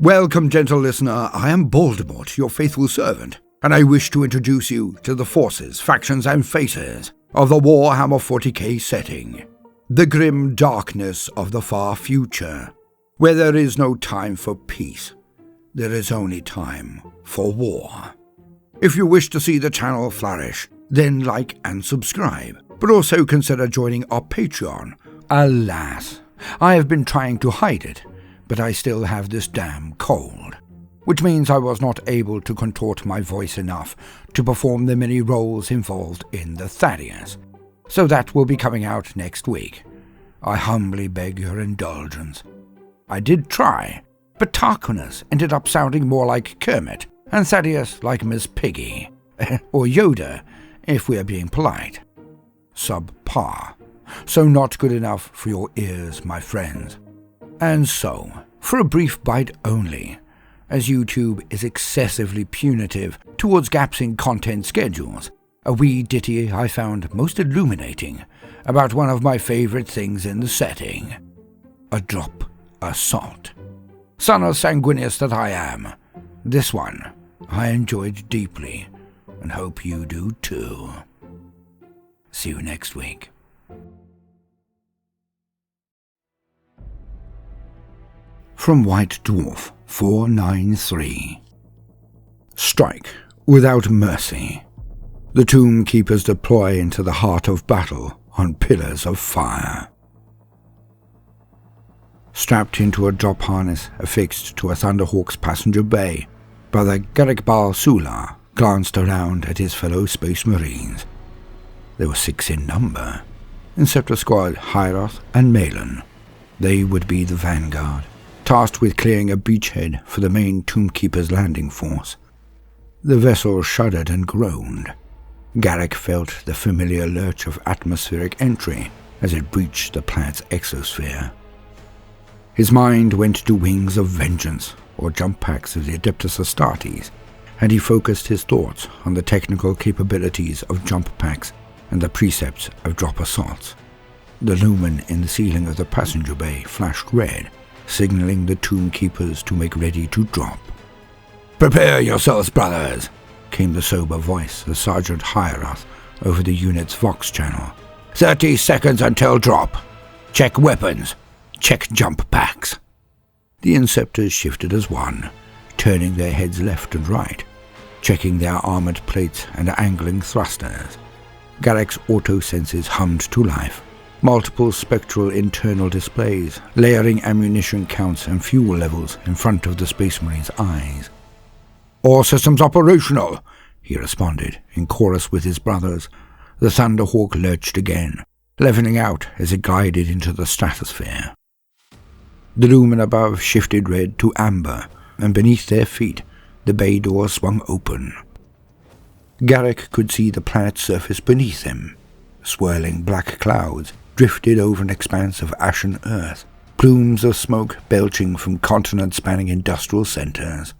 Welcome, gentle listener. I am Baldermort, your faithful servant, and I wish to introduce you to the forces, factions, and faces of the Warhammer 40k setting. The grim darkness of the far future, where there is no time for peace. There is only time for war. If you wish to see the channel flourish, then like and subscribe, but also consider joining our Patreon. Alas, I have been trying to hide it, but I still have this damn cold, which means I was not able to contort my voice enough to perform the many roles involved in the Thaddeus, so that will be coming out next week. I humbly beg your indulgence. I did try, but Tarquinius ended up sounding more like Kermit, and Thaddeus like Miss Piggy, or Yoda, if we are being polite. Subpar, so not good enough for your ears, my friends. And so, for a brief bite only, as YouTube is excessively punitive towards gaps in content schedules, a wee ditty I found most illuminating about one of my favourite things in the setting. A drop of salt. Son of sanguineous that I am, this one I enjoyed deeply, and hope you do too. See you next week. From White Dwarf 493. Strike without mercy. The Tombkeepers deploy into the heart of battle on pillars of fire. Strapped into a drop harness affixed to a Thunderhawk's passenger bay, Brother Garrick Sula glanced around at his fellow Space Marines. There were 6 in number. Inceptor Squad Hieroth and Malin. They would be the vanguard, tasked with clearing a beachhead for the main Tombkeepers landing force. The vessel shuddered and groaned. Garrick felt the familiar lurch of atmospheric entry as it breached the planet's exosphere. His mind went to Wings of Vengeance, or jump packs of the Adeptus Astartes, and he focused his thoughts on the technical capabilities of jump packs and the precepts of drop assaults. The lumen in the ceiling of the passenger bay flashed red, signaling the Tombkeepers to make ready to drop. "Prepare yourselves, brothers," came the sober voice of Sergeant Hieroth over the unit's Vox channel. 30 seconds until drop. Check weapons. Check jump packs. The Inceptors shifted as one, turning their heads left and right, checking their armored plates and angling thrusters. Garrick's auto senses hummed to life. Multiple spectral internal displays, layering ammunition counts and fuel levels in front of the Space Marine's eyes. "All systems operational," he responded, in chorus with his brothers. The Thunderhawk lurched again, leveling out as it glided into the stratosphere. The lumen above shifted red to amber, and beneath their feet, the bay door swung open. Garrick could see the planet's surface beneath him. Swirling black clouds drifted over an expanse of ashen earth, plumes of smoke belching from continent-spanning industrial centers.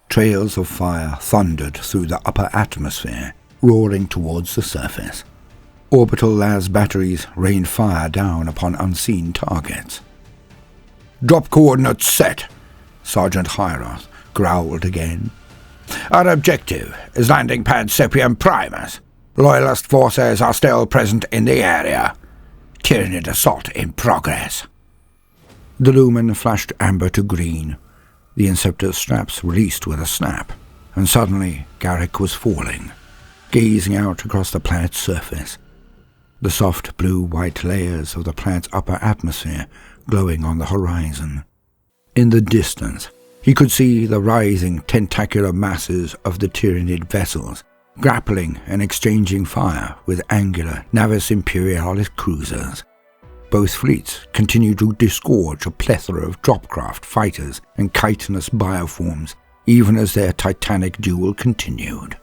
Trails of fire thundered through the upper atmosphere, roaring towards the surface. Orbital las batteries rained fire down upon unseen targets. "Drop coordinates set," Sergeant Hieroth growled again. "Our objective is landing pad Sepium Primus. Loyalist forces are still present in the area. Tyranid assault in progress." The lumen flashed amber to green. The Inceptor's straps released with a snap, and suddenly Garrick was falling, gazing out across the planet's surface. The soft blue-white layers of the planet's upper atmosphere glowing on the horizon. In the distance, he could see the rising tentacular masses of the Tyranid vessels, grappling and exchanging fire with angular Navis Imperialis cruisers. Both fleets continued to disgorge a plethora of dropcraft fighters and chitinous bioforms, even as their titanic duel continued.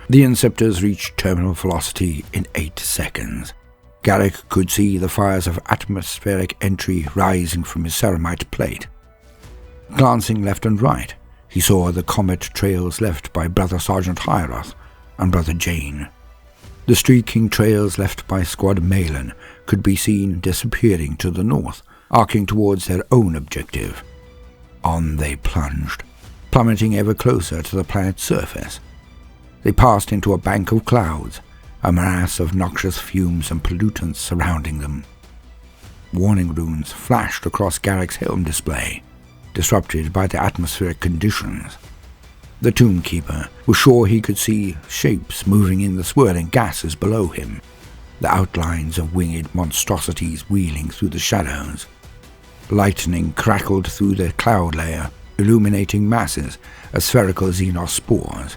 The Inceptors reached terminal velocity in 8 seconds. Garrick could see the fires of atmospheric entry rising from his ceramite plate. Glancing left and right, he saw the comet trails left by Brother Sergeant Hieroth and Brother Jane. The streaking trails left by Squad Malin could be seen disappearing to the north, arcing towards their own objective. On they plunged, plummeting ever closer to the planet's surface. They passed into a bank of clouds, a morass of noxious fumes and pollutants surrounding them. Warning runes flashed across Garrick's helm display, disrupted by the atmospheric conditions. The Tombkeeper was sure he could see shapes moving in the swirling gases below him, the outlines of winged monstrosities wheeling through the shadows. Lightning crackled through the cloud layer, illuminating masses of spherical xenos spores.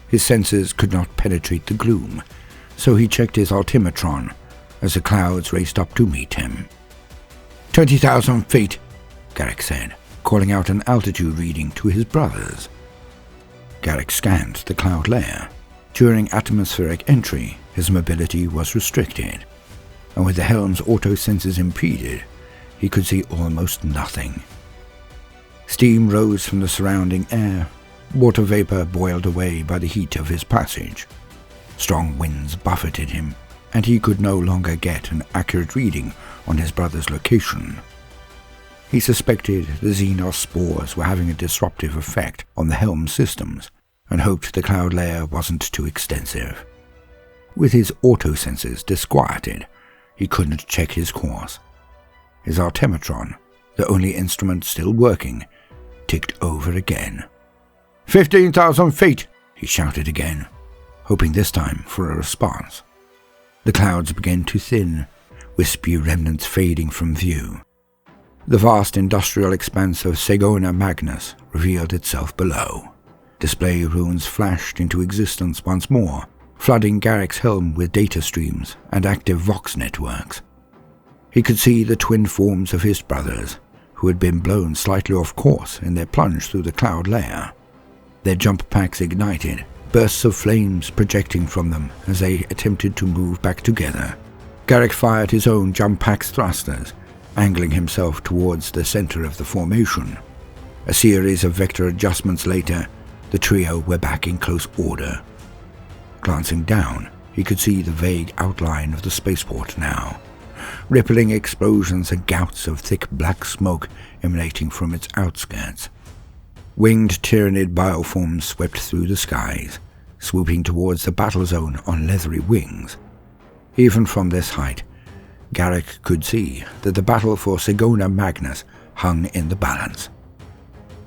His senses could not penetrate the gloom, so he checked his altimetron as the clouds raced up to meet him. 20,000 feet, Garrick said, calling out an altitude reading to his brothers. Garrick scanned the cloud layer. During atmospheric entry, his mobility was restricted, and with the helm's auto-senses impeded, he could see almost nothing. Steam rose from the surrounding air. Water vapor boiled away by the heat of his passage. Strong winds buffeted him, and he could no longer get an accurate reading on his brother's location. He suspected the xenos spores were having a disruptive effect on the helm systems, and hoped the cloud layer wasn't too extensive. With his auto-senses disquieted, he couldn't check his course. His altimetron, the only instrument still working, ticked over again. 15,000 feet, he shouted again, hoping this time for a response. The clouds began to thin, wispy remnants fading from view. The vast industrial expanse of Segona Magnus revealed itself below. Display runes flashed into existence once more, flooding Garrick's helm with data streams and active Vox networks. He could see the twin forms of his brothers, who had been blown slightly off course in their plunge through the cloud layer. Their jump packs ignited, bursts of flames projecting from them as they attempted to move back together. Garrick fired his own jump pack's thrusters, angling himself towards the center of the formation. A series of vector adjustments later, the trio were back in close order. Glancing down, he could see the vague outline of the spaceport now, rippling explosions and gouts of thick black smoke emanating from its outskirts. Winged Tyranid bioforms swept through the skies, swooping towards the battle zone on leathery wings. Even from this height, Garrick could see that the battle for Segona Magnus hung in the balance.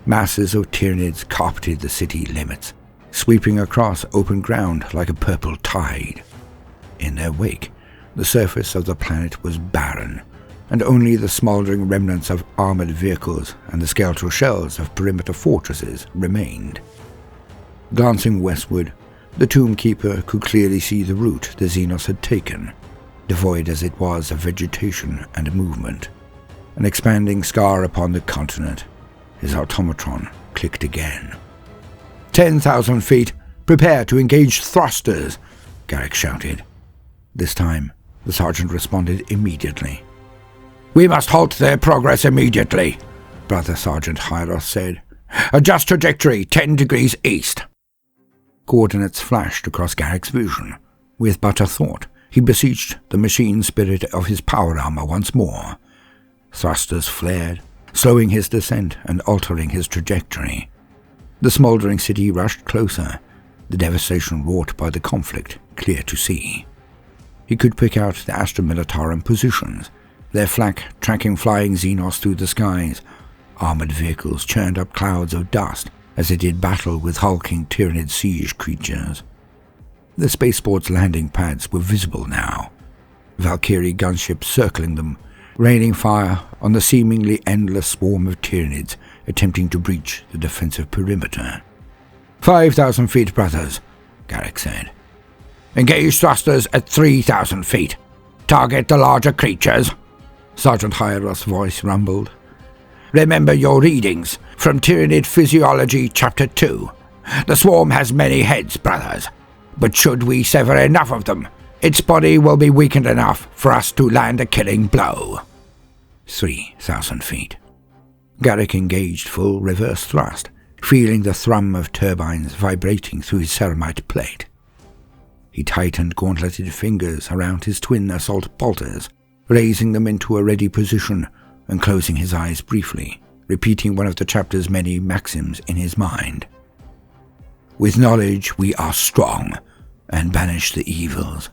Masses of Tyranids carpeted the city limits, sweeping across open ground like a purple tide. In their wake, the surface of the planet was barren, and only the smoldering remnants of armored vehicles and the skeletal shells of perimeter fortresses remained. Glancing westward, the Tombkeeper could clearly see the route the Xenos had taken, devoid as it was of vegetation and movement. An expanding scar upon the continent. His automatron clicked again. 10,000 feet! Prepare to engage thrusters! Garrick shouted. This time, the sergeant responded immediately. We must halt their progress immediately, Brother Sergeant Hyros said. Adjust trajectory 10 degrees east. Coordinates flashed across Garrick's vision. With but a thought, he beseeched the machine spirit of his power armor once more. Thrusters flared, slowing his descent and altering his trajectory. The smoldering city rushed closer, the devastation wrought by the conflict clear to see. He could pick out the Astra Militarum positions, their flak tracking flying Xenos through the skies. Armored vehicles churned up clouds of dust as they did battle with hulking Tyranid siege creatures. The spaceport's landing pads were visible now, Valkyrie gunships circling them, raining fire on the seemingly endless swarm of Tyranids attempting to breach the defensive perimeter. 5,000 feet, brothers, Garrick said. Engage thrusters at 3,000 feet. Target the larger creatures, Sergeant Hyros' voice rumbled. Remember your readings from Tyranid Physiology Chapter 2. The swarm has many heads, brothers, but should we sever enough of them, its body will be weakened enough for us to land a killing blow. 3,000 feet. Garrick engaged full reverse thrust, feeling the thrum of turbines vibrating through his ceramite plate. He tightened gauntleted fingers around his twin assault bolters, raising them into a ready position and closing his eyes briefly repeating one of the chapter's many maxims in his mind. With knowledge we are strong, and banish the evils.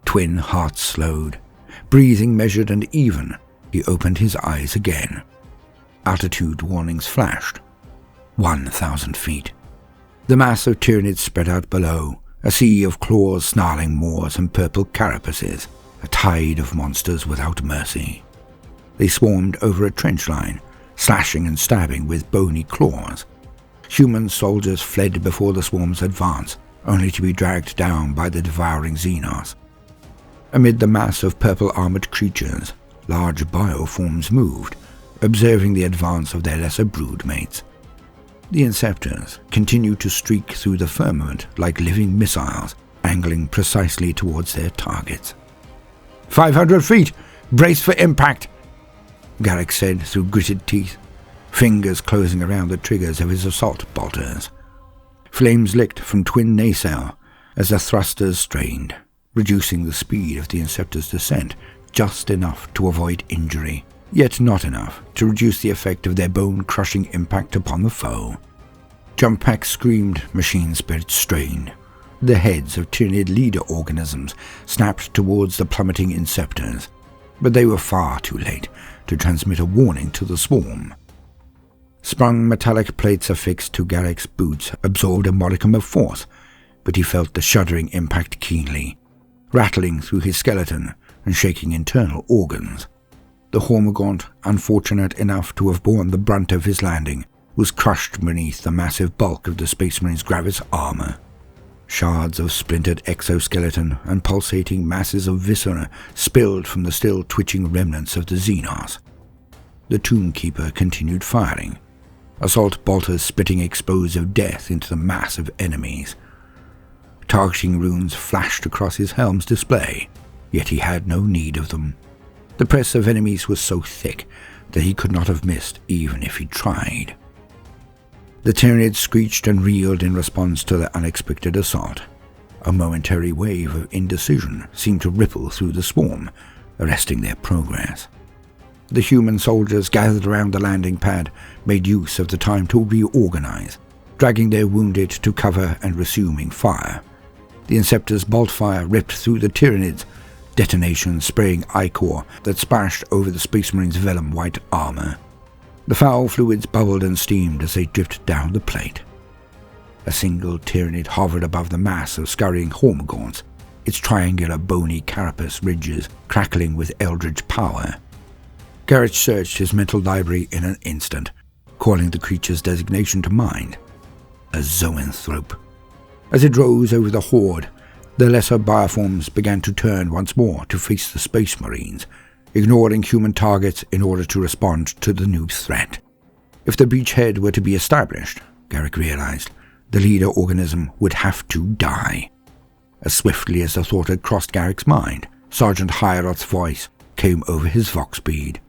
Twin hearts slowed. Breathing measured and even, he opened his eyes again. Altitude warnings flashed. 1,000 feet. The mass of Tyranids spread out below, a sea of claws, snarling maws, and purple carapaces, a tide of monsters without mercy. They swarmed over a trench line, slashing and stabbing with bony claws. Human soldiers fled before the swarm's advance, only to be dragged down by the devouring Xenos. Amid the mass of purple-armored creatures, large bioforms moved, observing the advance of their lesser broodmates. The Inceptors continued to streak through the firmament like living missiles, angling precisely towards their targets. 500 feet! Brace for impact! Garrick said through gritted teeth, fingers closing around the triggers of his assault bolters. Flames licked from twin nacelle as the thrusters strained, reducing the speed of the Inceptor's descent just enough to avoid injury, yet not enough to reduce the effect of their bone-crushing impact upon the foe. Jump packs screamed, machine spirits strained. The heads of Tyranid leader organisms snapped towards the plummeting Inceptors, but they were far too late to transmit a warning to the swarm. Sprung metallic plates affixed to Garrick's boots absorbed a modicum of force, but he felt the shuddering impact keenly, rattling through his skeleton and shaking internal organs. The Hormigaunt, unfortunate enough to have borne the brunt of his landing, was crushed beneath the massive bulk of the Space Marine's Gravis armor. Shards of splintered exoskeleton and pulsating masses of viscera spilled from the still twitching remnants of the Xenos. The Tombkeeper continued firing, assault bolters spitting explosive death into the mass of enemies. Targeting runes flashed across his helm's display, yet he had no need of them. The press of enemies was so thick that he could not have missed even if he tried. The Tyranids screeched and reeled in response to the unexpected assault. A momentary wave of indecision seemed to ripple through the swarm, arresting their progress. The human soldiers gathered around the landing pad made use of the time to reorganize, dragging their wounded to cover and resuming fire. The Inceptor's bolt fire ripped through the Tyranids, detonations spraying ichor that splashed over the Space Marine's vellum white armor. The foul fluids bubbled and steamed as they dripped down the plate. A single Tyranid hovered above the mass of scurrying Hormigaunts, its triangular bony carapace ridges crackling with eldritch power. Garrett searched his mental library in an instant, calling the creature's designation to mind. A zoanthrope. As it rose over the horde, the lesser bioforms began to turn once more to face the Space Marines, ignoring human targets in order to respond to the new threat. If the beachhead were to be established, Garrick realized, the leader organism would have to die. As swiftly as the thought had crossed Garrick's mind, Sergeant Hieroth's voice came over his vox bead.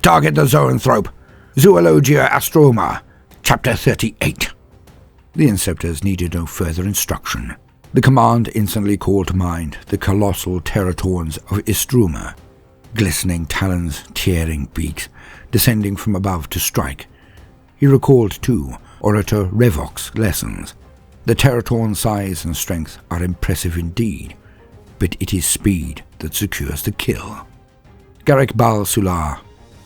Target the zoanthrope! Zoologia Astroma, Chapter 38. The Inceptors needed no further instruction. The command instantly called to mind the colossal Teratorns of Istruma, glistening talons, tearing beaks, descending from above to strike. He recalled, too, Orator Revok's lessons. The Teratorn's size and strength are impressive indeed, but it is speed that secures the kill. Garrick Bal-Sular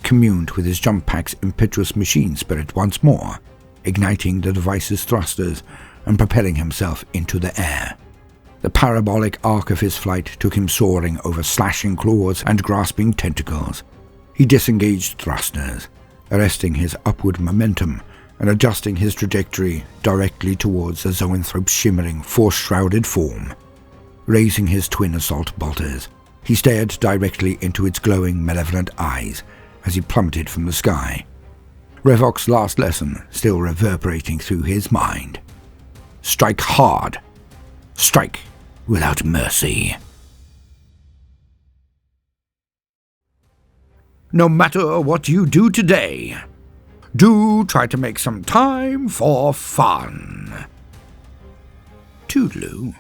communed with his jump pack's impetuous machine spirit once more, igniting the device's thrusters and propelling himself into the air. The parabolic arc of his flight took him soaring over slashing claws and grasping tentacles. He disengaged thrusters, arresting his upward momentum and adjusting his trajectory directly towards the zoanthrope's shimmering, force-shrouded form. Raising his twin assault bolters, he stared directly into its glowing, malevolent eyes as he plummeted from the sky. Revok's last lesson still reverberating through his mind. Strike hard. Strike without mercy. No matter what you do today, do try to make some time for fun. Toodaloo.